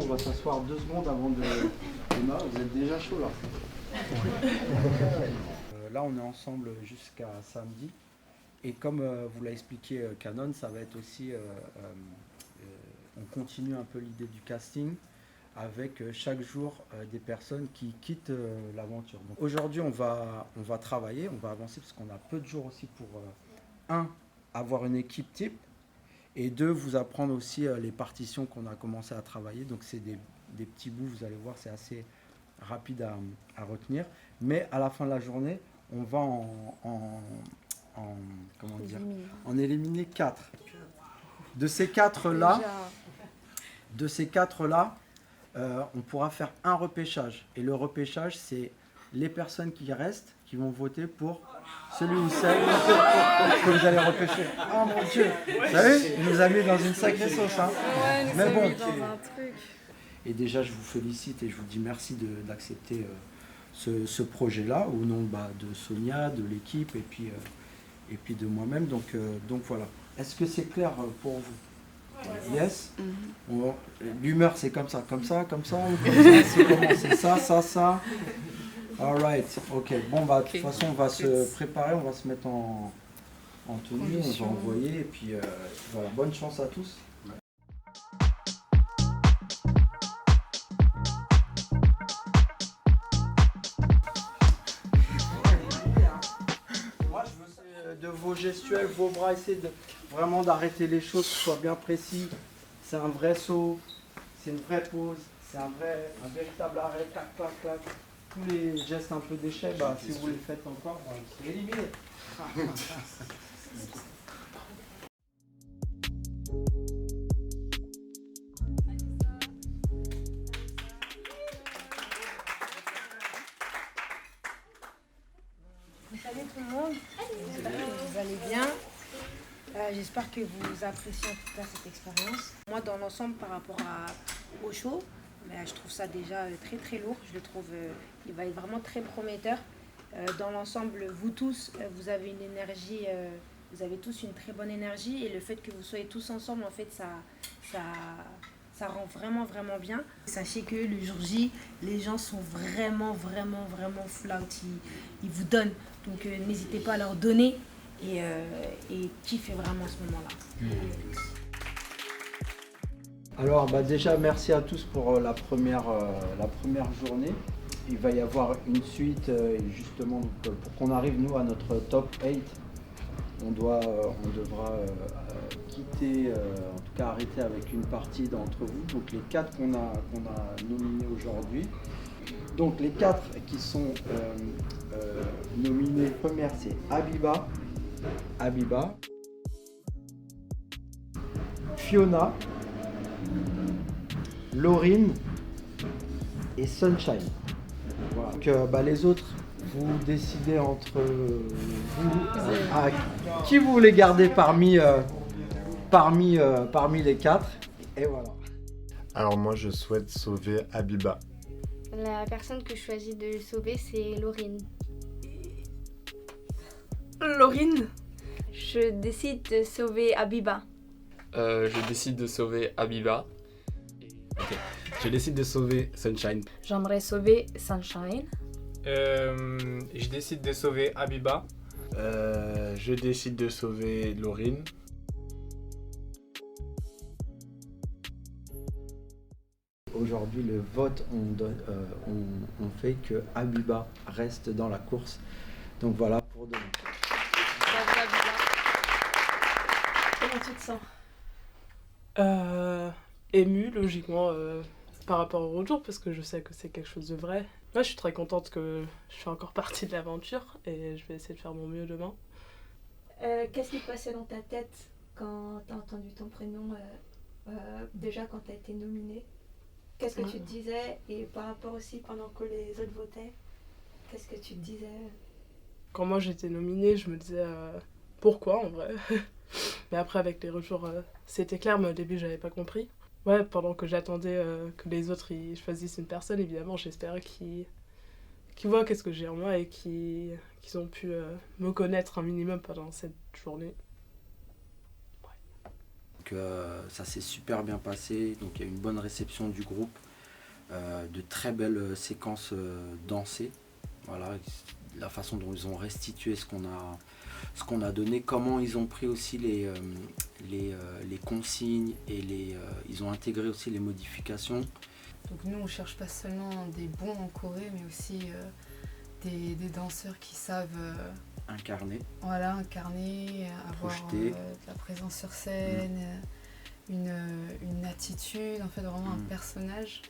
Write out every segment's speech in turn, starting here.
va s'asseoir 2 secondes avant de... Emma, vous êtes déjà chaud là. Là, on est ensemble jusqu'à samedi. Et comme vous l'a expliqué Canon, ça va être aussi... on continue un peu l'idée du casting avec chaque jour des personnes qui quittent l'aventure. Donc, aujourd'hui, on va travailler, on va avancer parce qu'on a peu de jours aussi pour, avoir une équipe type, et 2, vous apprendre aussi les partitions qu'on a commencé à travailler. Donc c'est des petits bouts, vous allez voir, c'est assez rapide à retenir. Mais à la fin de la journée, on va en éliminer 4. De ces 4-là, on pourra faire un repêchage. Et le repêchage, c'est les personnes qui restent, qui vont voter pour celui ou celle que vous allez repêcher. Oh mon Dieu! Vous savez, il nous a mis dans une sacrée sauce. Hein. Ouais, mais bon. Dans un truc. Et déjà, je vous félicite et je vous dis merci d'accepter ce projet-là, au nom de Sonia, de l'équipe et puis de moi-même. Donc voilà. Est-ce que c'est clair pour vous? Yes. L'humeur, c'est comme ça, c'est comment? C'est ça. Alright, ok. Bon, de toute façon, on va se préparer, on va se mettre en tenue, on va envoyer, et puis voilà, bonne chance à tous. Moi, je veux de vos gestuels, vos bras, essayez vraiment d'arrêter les choses, que ce soit bien précis. C'est un vrai saut, c'est une vraie pause, c'est un véritable arrêt, clac, clac, clac. Tous les gestes un peu d'échec, si vous les faites encore, c'est éliminé. Salut tout le monde, j'espère que vous allez bien. J'espère que vous appréciez en tout cas cette expérience. Moi, dans l'ensemble, par rapport au show, je trouve ça déjà très très lourd. Je le trouve, il va être vraiment très prometteur. Dans l'ensemble, vous tous, vous avez une énergie, vous avez tous une très bonne énergie, et le fait que vous soyez tous ensemble, en fait, ça rend vraiment vraiment bien. Sachez que le jour J, les gens sont vraiment flout, ils vous donnent. Donc n'hésitez pas à leur donner et kiffez vraiment ce moment-là. Alors déjà merci à tous pour la première journée. Il va y avoir une suite justement pour qu'on arrive nous à notre top 8. On devra quitter, en tout cas arrêter avec une partie d'entre vous. Donc les 4 qu'on a nominés aujourd'hui. Donc les 4 qui sont nominés, première c'est Habiba, Fiona, Laurine et Sunshine. Voilà. Donc, les autres, vous décidez entre vous qui vous voulez garder parmi les 4. Et voilà. Alors moi je souhaite sauver Habiba. La personne que je choisis de sauver, c'est Laurine. Laurine? Je décide de sauver Habiba. Je décide de sauver Habiba. Ok. Je décide de sauver Sunshine. J'aimerais sauver Sunshine. Je décide de sauver Habiba. Je décide de sauver Laurine. Aujourd'hui, le vote, on fait que Habiba reste dans la course. Donc voilà pour demain. Comment tu te sens? Émue, logiquement, par rapport au retour, parce que je sais que c'est quelque chose de vrai. Moi, je suis très contente que je fais encore partie de l'aventure et je vais essayer de faire mon mieux demain. Qu'est-ce qui passait dans ta tête quand t'as entendu ton prénom, déjà quand t'as été nominée? Qu'est-ce que tu te disais? Et par rapport aussi, pendant que les autres votaient, qu'est-ce que tu te disais? Quand moi j'étais nominée, je me disais pourquoi en vrai. Mais après, avec les retours, c'était clair, mais au début, j'avais pas compris. Ouais, pendant que j'attendais que les autres ils choisissent une personne, évidemment, j'espérais qu'ils voient qu'est-ce que j'ai en moi et qu'ils ont pu me connaître un minimum pendant cette journée. Donc ça s'est super bien passé, donc il y a eu une bonne réception du groupe, de très belles séquences dansées. Voilà, la façon dont ils ont restitué ce qu'on a donné, comment ils ont pris aussi les consignes et ils ont intégré aussi les modifications. Donc nous on cherche pas seulement des bons en Corée, mais aussi des danseurs qui savent Incarner. Voilà, incarner, avoir Projeter. de la présence sur scène, une attitude, en fait vraiment un personnage.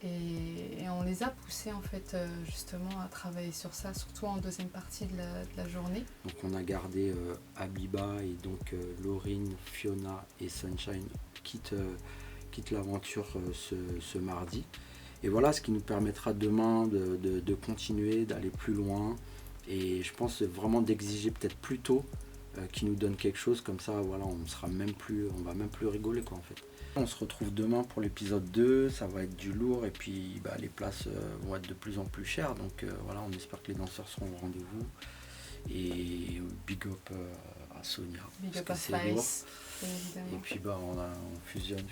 Et on les a poussés en fait justement à travailler sur ça, surtout en deuxième partie de la journée. Donc on a gardé Habiba et donc Laurine, Fiona et Sunshine quittent l'aventure ce mardi. Et voilà ce qui nous permettra demain de continuer, d'aller plus loin. Et je pense vraiment d'exiger peut-être plus tôt qu'ils nous donnent quelque chose, comme ça voilà, on va même plus rigoler quoi en fait. On se retrouve demain pour l'épisode 2, ça va être du lourd et puis les places vont être de plus en plus chères. Donc voilà, on espère que les danseurs seront au rendez-vous. Et big up à Sonia. Big parce up que à c'est lourd. Spice, évidemment. Et puis on fusionne.